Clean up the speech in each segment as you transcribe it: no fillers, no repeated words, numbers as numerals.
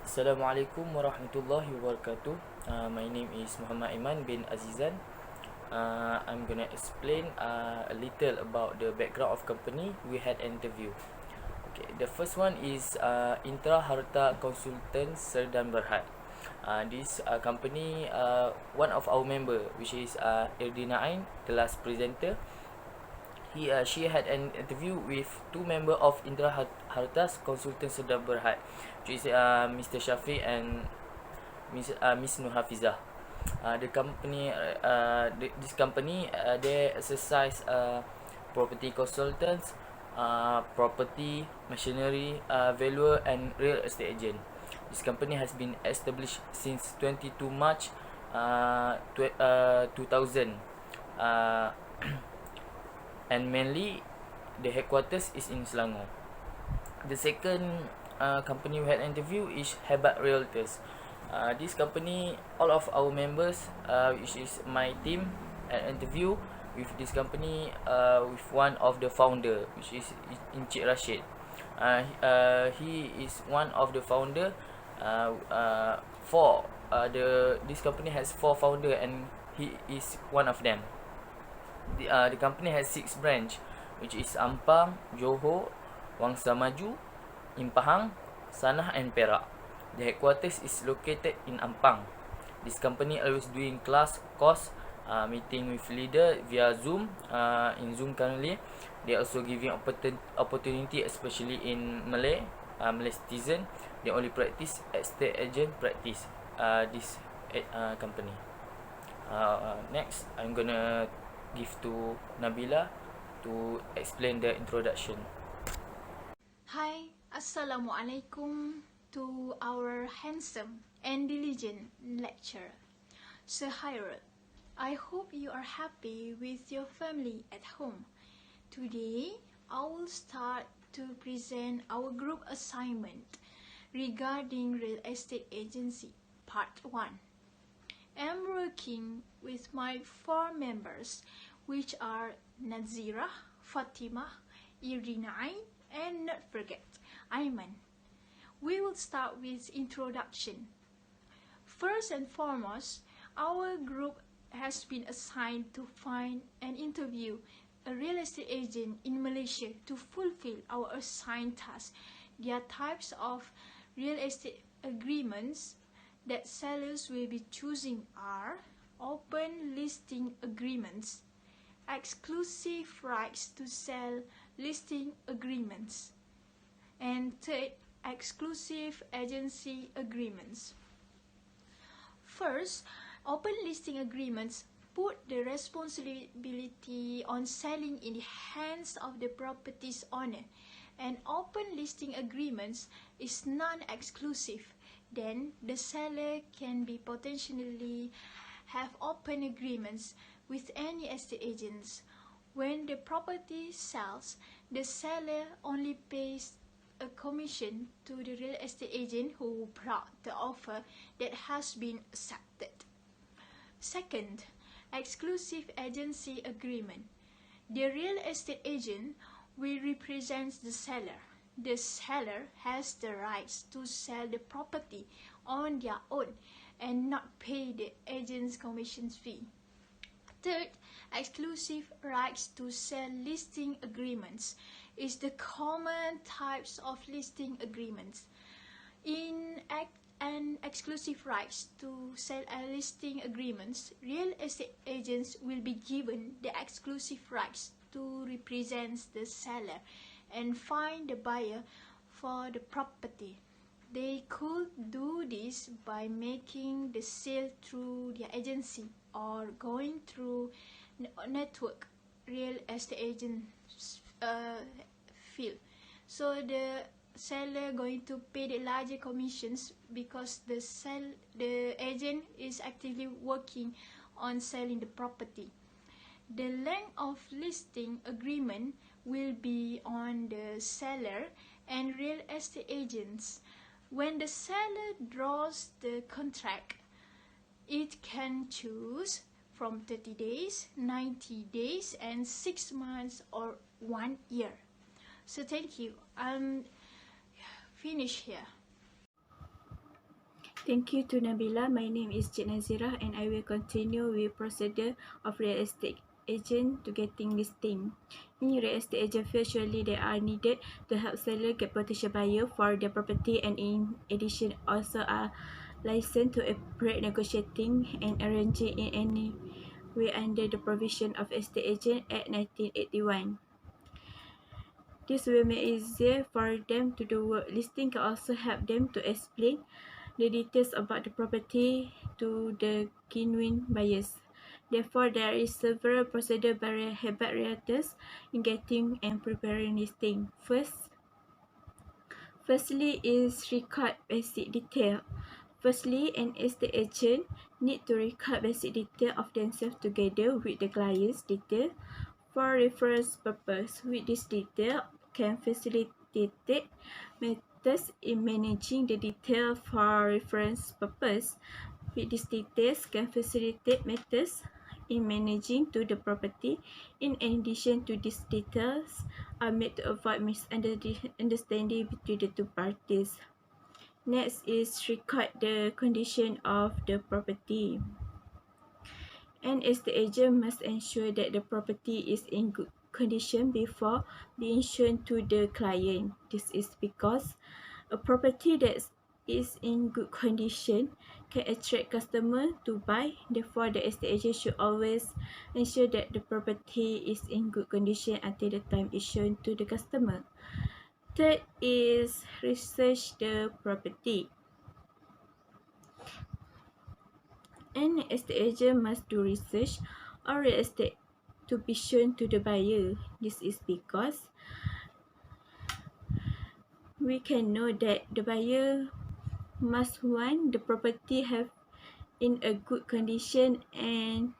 Assalamualaikum warahmatullahi wabarakatuh. My name is Muhammad Iman bin Azizan. I'm gonna explain a little about the background of company we had interview. Okay, the first one is Intra Harta Consultants Serdam Berhad. This company, one of our member, which is Erdina Ain, the last presenter. She had an interview with two members of Indra Hartas Consultant Serdar Berhad, which is Mr. Shafi and Miss Nur Hafizah. This company, they exercise property consultants, property, machinery, valuer and real estate agent. This company has been established since 22 March 2000. And mainly the headquarters is in Selangor. The second company we had interview is Hebat Realtors. This company, all of our members, which is my team, an interview with this company with one of the founder, which is Encik Rashid. He is one of the founder. This company has 4 founder and he is one of them. The company has 6 branch, which is Ampang, Johor, Wangsa Maju, Impahang, Sanah and Perak. The headquarters is located in Ampang. This company always doing course, meeting with leader via Zoom. In Zoom currently, they also giving opportunity, especially in Malay citizen. They only practice estate agent practice. This company. Next, I'm gonna give to Nabila to explain the introduction. Hi, Assalamualaikum to our handsome and diligent lecturer, Sir Hairul. I hope you are happy with your family at home. Today, I will start to present our group assignment regarding real estate agency, part 1. I'm working with my 4 members, which are Nazira, Fatima, Irina, and not forget, Ayman. We will start with introduction. First and foremost, our group has been assigned to find and interview a real estate agent in Malaysia to fulfill our assigned task. There are types of real estate agreements that sellers will be choosing are open listing agreements, exclusive rights to sell listing agreements, and third, exclusive agency agreements. First, open listing agreements put the responsibility on selling in the hands of the property's owner, and open listing agreements is non-exclusive. Then the seller can be potentially have open agreements with any estate agents. When the property sells, the seller only pays a commission to the real estate agent who brought the offer that has been accepted. Second, exclusive agency agreement. The real estate agent will represent the seller. The seller has the rights to sell the property on their own and not pay the agent's commission fee. Third, exclusive rights to sell listing agreements is the common types of listing agreements. In and exclusive rights to sell listing agreements, real estate agents will be given the exclusive rights to represent the seller and find the buyer for the property. They could do this by making the sale through their agency or going through network real estate agents field. So the seller going to pay the larger commissions because the agent is actively working on selling the property. The length of listing agreement will be on the seller and real estate agents. When the seller draws the contract, it can choose from 30 days, 90 days, and 6 months or 1 year. So thank you. I'm finished here. Thank you to Nabila. My name is Cik Nazira and I will continue with procedure of real estate agent to getting listing. In real estate agent field, surely they are needed to help seller get potential buyer for their property, and in addition also are licensed to operate negotiating and arranging in any way under the provision of Estate Agent Act 1981. This will make it easier for them to do work. Listing can also help them to explain the details about the property to the genuine buyers. Therefore, there is several procedures by hebat realtors in getting and preparing listing. Firstly is record basic detail. Firstly, an estate agent need to record basic detail of themselves together with the client's detail for reference purpose. With this detail can facilitate methods in managing the detail for reference purpose. With these details can facilitate methods in managing to the property. In addition to these details are made to avoid misunderstanding between the two parties. Next is record the condition of the property. An estate agent must ensure that the property is in good condition before being shown to the client. This is because a property that is in good condition can attract customers to buy. Therefore, the estate agent should always ensure that the property is in good condition until the time is shown to the customer. Third is research the property. An estate agent must do research on real estate to be shown to the buyer. This is because we can know that the buyer must want the property have in a good condition and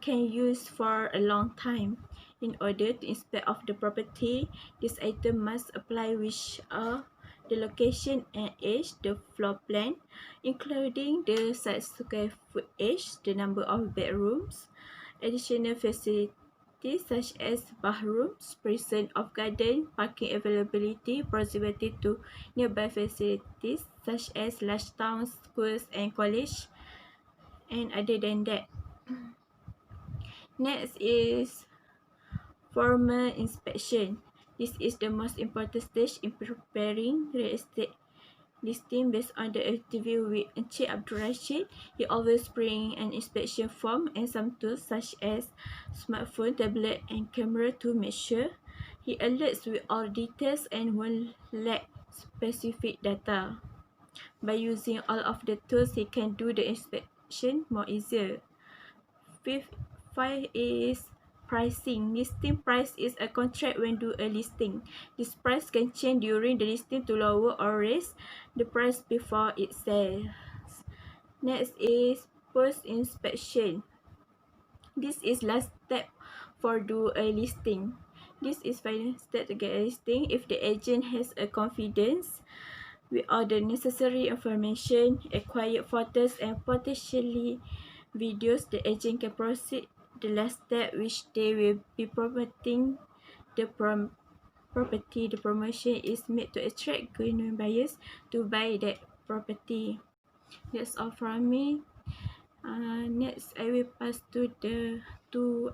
can use for a long time. In order to inspect of the property, this item must apply which are the location and age, the floor plan, including the site square footage, the number of bedrooms, additional facilities such as bathrooms, presence of garden, parking availability, proximity to nearby facilities such as large towns, schools and college, and other than that. Next is formal inspection. This is the most important stage in preparing real estate listing. Based on the interview with Encik Abdul Rashid, he always bring an inspection form and some tools such as smartphone, tablet and camera to make sure he alerts with all details and won't lack specific data. By using all of the tools, he can do the inspection more easier. Five is pricing. Listing price is a contract when do a listing. This price can change during the listing to lower or raise the price before it sells. Next is post inspection. This is last step for do a listing. This is final step to get a listing. If the agent has a confidence with all the necessary information, acquired photos and potentially videos, the agent can proceed the last step, which they will be promoting the property. The promotion is made to attract genuine buyers to buy that property. That's all from me. Next, I will pass to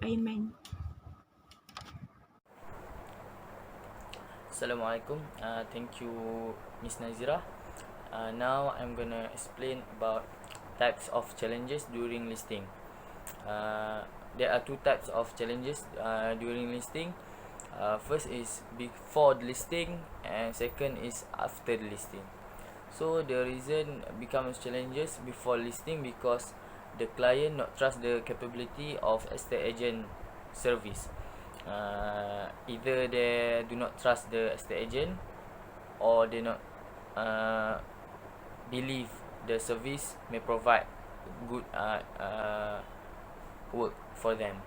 Aiman. Assalamualaikum. Thank you, Miss Nazira. Now I'm gonna explain about types of challenges during listing. There are two types of challenges during listing. First is before the listing, and second is after the listing. So the reason becomes challenges before listing because the client not trust the capability of estate agent service. Either they do not trust the estate agent, or they not believe the service may provide good work for them.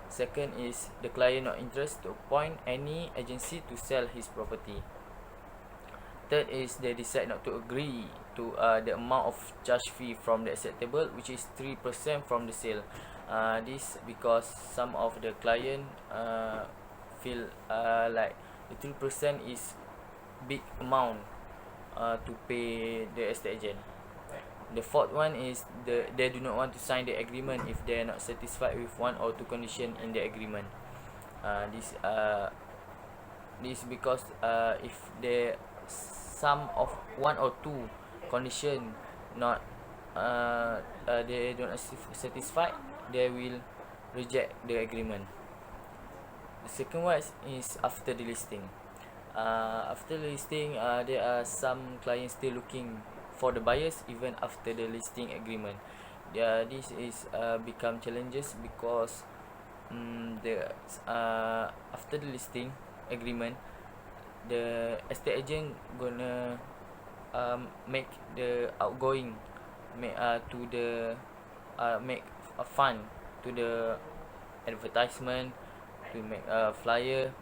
Second is the client not interested to appoint any agency to sell his property. Third is they decide not to agree to the amount of charge fee from the acceptable, which is 3% from the sale. This because some of the client feel like the 3% is big amount to pay the estate agent. The fourth one is they do not want to sign the agreement if they are not satisfied with one or two condition in the agreement. This because if there some of one or two condition not they don't satisfied, they will reject the agreement. The second one is after the listing. After the listing, there are some clients still looking for the buyers even after the listing agreement. This is become challenges because the after the listing agreement, the estate agent gonna make the outgoing to the make a fund to the advertisement, to make a flyer,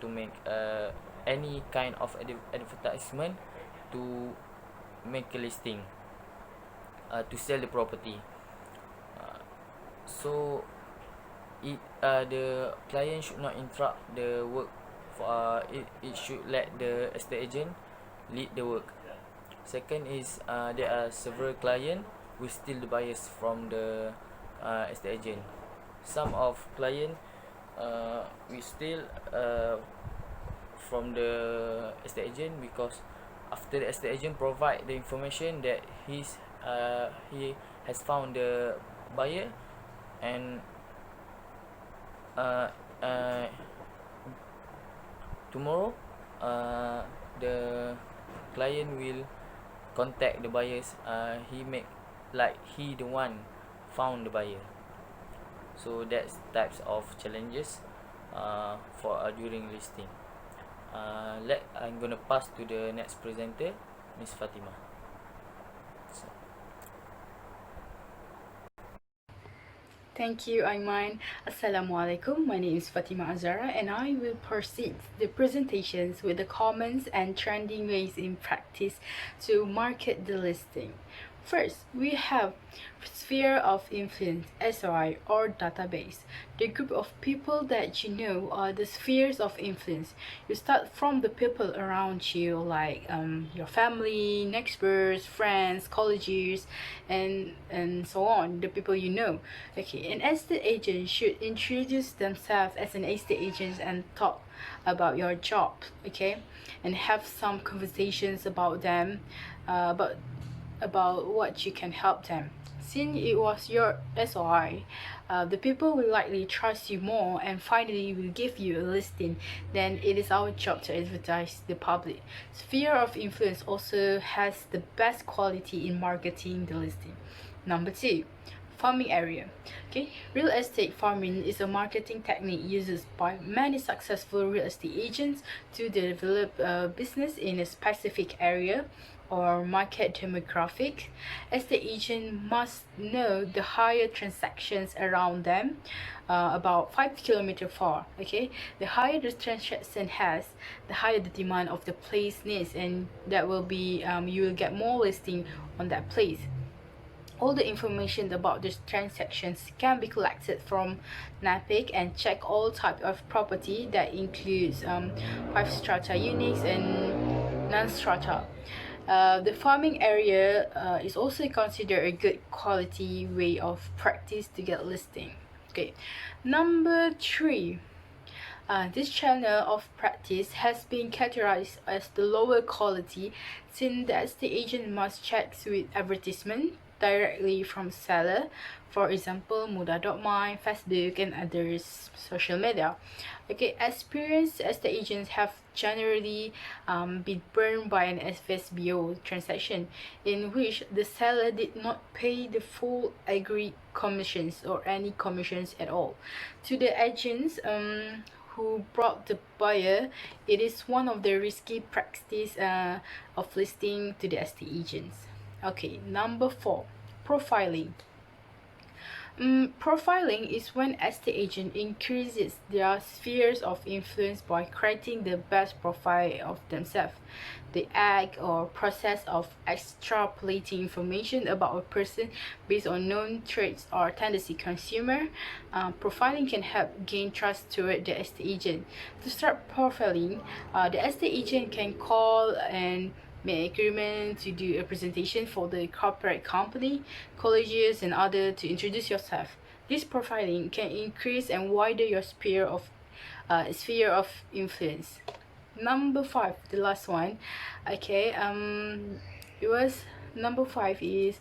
to make any kind of advertisement to make a listing, to sell the property. So the client should not interrupt the work. It should let the estate agent lead the work. Second is there are several client who steal the buyers from the estate agent. Some of client we steal from the estate agent because after the estate agent provide the information that he has found the buyer, and tomorrow the client will contact the buyers. He make like he the one found the buyer. So that's types of challenges for during listing. I'm gonna pass to the next presenter, Miss Fatima. So. Thank you, Aiman. Assalamualaikum. My name is Fatima Azara, and I will proceed the presentations with the comments and trending ways in practice to market the listing. First, we have Sphere of Influence, SOI, or database. The group of people that you know are the spheres of influence. You start from the people around you, like your family, neighbors, friends, colleagues, and so on, the people you know. Okay, an estate agent should introduce themselves as an estate agent and talk about your job, okay, and have some conversations about them, about what you can help them. Since it was your SOI, the people will likely trust you more and finally will give you a listing. Then it is our job to advertise the public. Sphere of influence also has the best quality in marketing the listing. Number 2, farming area. Okay, real estate farming is a marketing technique used by many successful real estate agents to develop a business in a specific area or market demographic. Estate agent must know the higher transactions around them, about 5 kilometers far. Okay, the higher the transaction has, the higher the demand of the place needs, and that will be you will get more listing on that place. All the information about these transactions can be collected from NAPIC and check all type of property that includes 5 strata units and non-strata. The farming area is also considered a good quality way of practice to get listing. Okay, number 3. This channel of practice has been categorized as the lower quality since the estate agent must check with advertisement directly from seller, for example Mudah.my, Facebook, and others social media. Okay, experienced estate agents have generally been burned by an FSBO transaction in which the seller did not pay the full agreed commissions or any commissions at all to the agents who brought the buyer. It is one of the risky practices of listing to the estate agents. Okay, number 4, profiling. Profiling is when estate agent increases their spheres of influence by creating the best profile of themselves. The act or process of extrapolating information about a person based on known traits or tendency consumer. Profiling can help gain trust toward the estate agent. To start profiling, the estate agent can call and make agreement to do a presentation for the corporate company, colleges, and other to introduce yourself. This profiling can increase and widen your sphere of influence. Number 5, the last one. Okay, it was number 5 is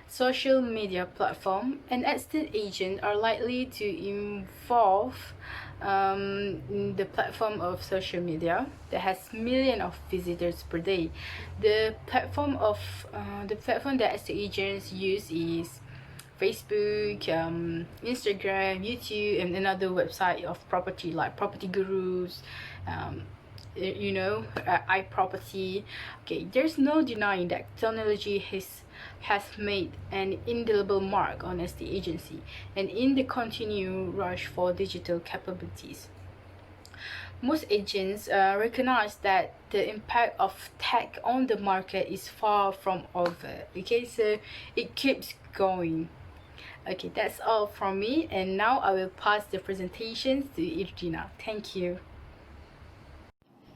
social media platform. An estate agent are likely to involve in the platform of social media that has millions of visitors per day. The platform that estate agents use is Facebook, Instagram, YouTube, and another website of property like Property Gurus, iProperty. Okay, there's no denying that technology has made an indelible mark on estate agency and in the continued rush for digital capabilities. Most agents recognize that the impact of tech on the market is far from over. Okay, so it keeps going. Okay, that's all from me, and now I will pass the presentations to Irjina. Thank you.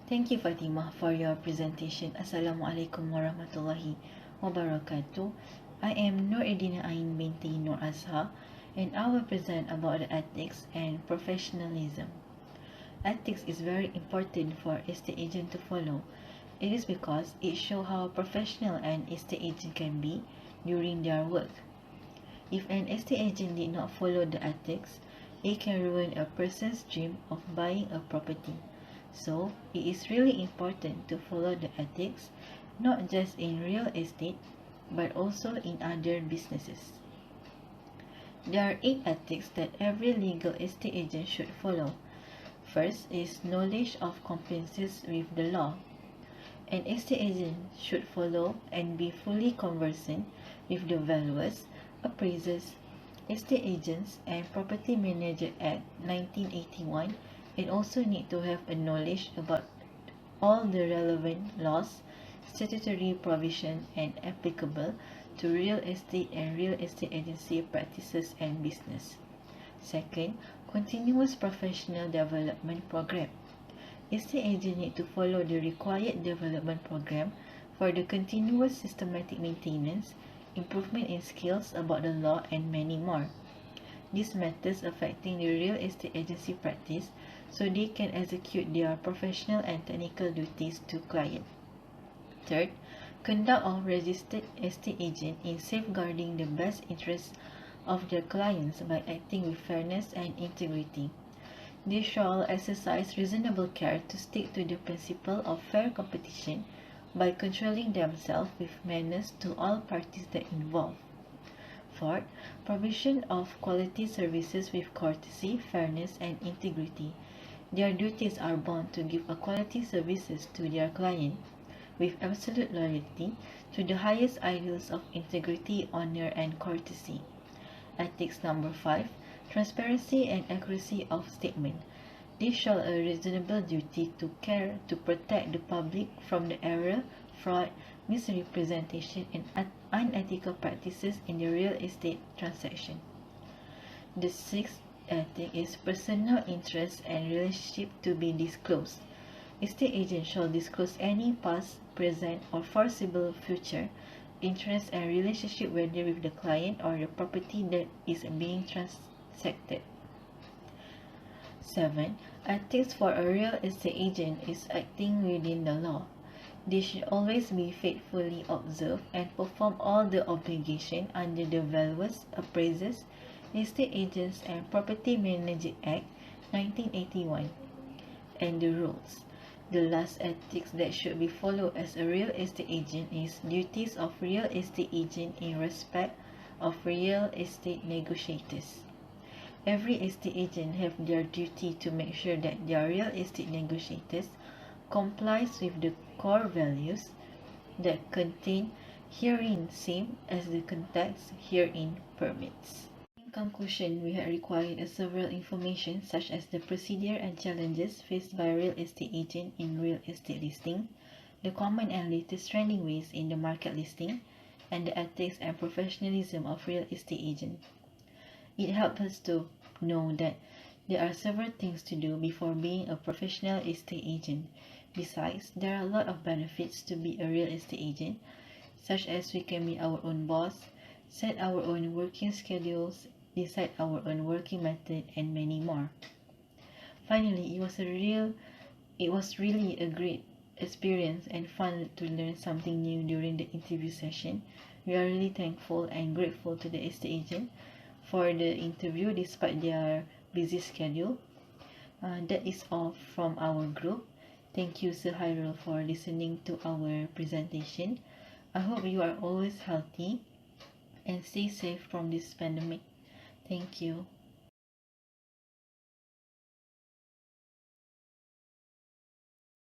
Thank you, Fatima, for your presentation. Assalamualaikum warahmatullahi wabarakatuh. I am Nur Edina Ain binti Nur Azhar, and I will present about the ethics and professionalism. Ethics is very important for estate agent to follow. It is because it shows how professional an estate agent can be during their work. If an estate agent did not follow the ethics, it can ruin a person's dream of buying a property. So, it is really important to follow the ethics, not just in real estate, but also in other businesses. There are 8 ethics that every legal estate agent should follow. First is knowledge of compliances with the law. An estate agent should follow and be fully conversant with the Valuers, Appraisers, Estate Agents and Property Manager Act 1981, and also need to have a knowledge about all the relevant laws, statutory provision and applicable to real estate and real estate agency practices and business. Second, continuous professional development program. Estate agent need to follow the required development program for the continuous systematic maintenance, improvement in skills about the law and many more. These matters affecting the real estate agency practice so they can execute their professional and technical duties to client. Third, conduct of registered estate agent in safeguarding the best interests of their clients by acting with fairness and integrity. They shall exercise reasonable care to stick to the principle of fair competition by controlling themselves with manners to all parties that involve. Fourth, provision of quality services with courtesy, fairness, and integrity. Their duties are bound to give a quality services to their client with absolute loyalty to the highest ideals of integrity, honor, and courtesy. Ethics number 5, transparency and accuracy of statement. They show a reasonable duty to care to protect the public from the error, fraud, misrepresentation, and unethical practices in the real estate transaction. The 6th ethic is personal interest and relationship to be disclosed. Estate agent shall disclose any past, present, or foreseeable future interest and relationship whether with the client or the property that is being transacted. 7. Ethics for a real estate agent is acting within the law. They should always be faithfully observe and perform all the obligation under the Valuers, Appraisers, Estate Agents and Property Manager Act 1981 and the rules. The last ethics that should be followed as a real estate agent is duties of real estate agent in respect of real estate negotiators. Every estate agent have their duty to make sure that their real estate negotiators complies with the core values that contain herein same as the context herein permits. In conclusion, we have required several information such as the procedure and challenges faced by real estate agent in real estate listing, the common and latest trending ways in the market listing, and the ethics and professionalism of real estate agent. It helps us to know that There are several things to do before being a professional estate agent. Besides, there are a lot of benefits to be a real estate agent, such as we can be our own boss, set our own working schedules, decide our own working method, and many more. Finally, it was really a great experience and fun to learn something new during the interview session. We are really thankful and grateful to the estate agent for the interview despite their busy schedule. That is all from our group. Thank you, Sir Hyrule, for listening to our presentation. I hope you are always healthy and stay safe from this pandemic. Thank you.